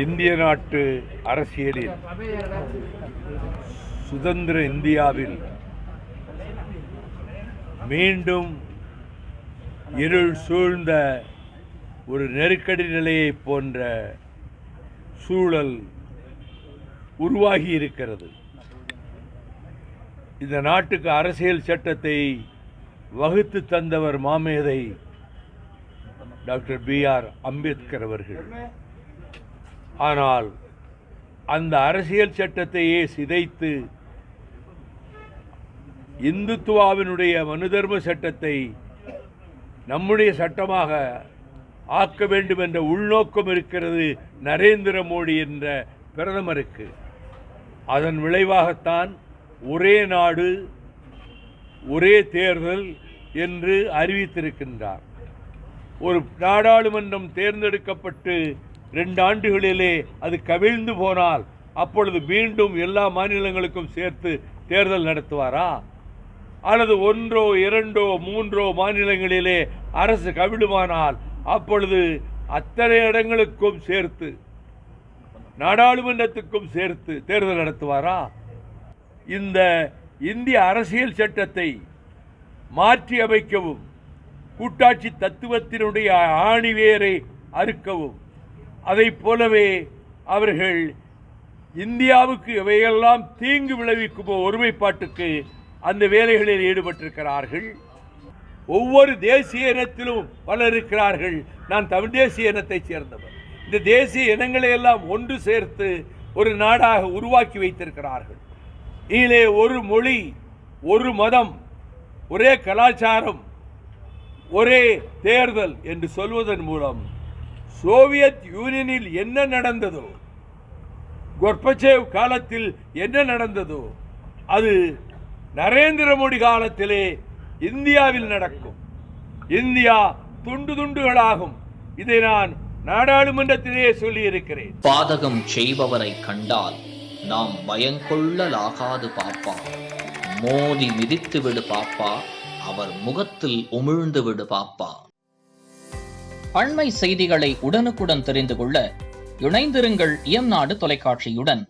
இந்திய நாட்டு அரசியலில் சுதந்திர இந்தியாவில் மீண்டும் இருள் சூழ்ந்த ஒரு நெருக்கடி நிலையை போன்ற சூழல் உருவாகி இருக்கிறது. இந்த நாட்டுக்கு அரசியல் சட்டத்தை வகுத்து தந்தவர் மாமேதை டாக்டர் B.R. அம்பேத்கர் அவர்கள். ஆனால் அந்த அரசியல் சட்டத்தையே சிதைத்து இந்துத்துவாவினுடைய மனுதர்ம சட்டத்தை நம்முடைய சட்டமாக ஆக்க வேண்டும் என்ற உள்நோக்கம் இருக்கிறது நரேந்திர மோடி என்ற பிரதமருக்கு. அதன் விளைவாகத்தான் ஒரே நாடு ஒரே தேர்தல் என்று அறிவித்திருக்கின்றார். ஒரு நாடாளுமன்றம் தேர்ந்தெடுக்கப்பட்டு 2 ஆண்டுகளிலே அது கவிழ்ந்து போனால் அப்பொழுது மீண்டும் எல்லா மாநிலங்களுக்கும் சேர்த்து தேர்தல் நடத்துவாரா? அல்லது 1, 2, 3 மாநிலங்களிலே அரசு கவிழுமானால் அப்பொழுது அத்தனை இடங்களுக்கும் சேர்த்து நாடாளுமன்றத்துக்கும் சேர்த்து தேர்தல் நடத்துவாரா? இந்த இந்திய அரசியல் சட்டத்தை மாற்றி அமைக்கவும் கூட்டாட்சி தத்துவத்தினுடைய ஆணிவேரை அறுக்கவும் அதைப் போலவே அவர்கள் இந்தியாவுக்கு எவையெல்லாம் தீங்கு விளைவிக்குமோ ஒருமைப்பாட்டுக்கு அந்த வேலைகளில் ஈடுபட்டிருக்கிறார்கள். ஒவ்வொரு தேசிய இனத்திலும் பலர் இருக்கிறார்கள். நான் தமிழ் தேசிய இனத்தைச் சேர்ந்தவர். இந்த தேசிய இனங்களை எல்லாம் ஒன்று சேர்த்து ஒரு நாடாக உருவாக்கி வைத்திருக்கிறார்கள். இதிலே ஒரு மொழி, ஒரு மதம், ஒரே கலாச்சாரம், ஒரே தேர்தல் என்று சொல்வதன் மூலம் சோவியத் யூனியனில் என்ன நடந்ததோ, கொர்பச்சேவ் காலத்தில் என்ன நடந்ததோ அது நரேந்திர மோடி காலத்திலே இந்தியாவில் நடக்கும். இந்தியா துண்டு துண்டுகளாகும். இதை நான் நாடாளுமன்றத்திலே சொல்லியிருக்கிறேன். பாதகம் செய்பவரை கண்டால் நாம் பயங்கொள்ளலாகாது பாப்பா, மோதி மிதித்து விடு பாப்பா, அவர் முகத்தில் உமிழ்ந்து விடு பாப்பா. அண்மை செய்திகளை உடனுக்குடன் தெரிந்து கொள்ள இணைந்திருங்கள் இயம்நாடு தொலைக்காட்சியுடன்.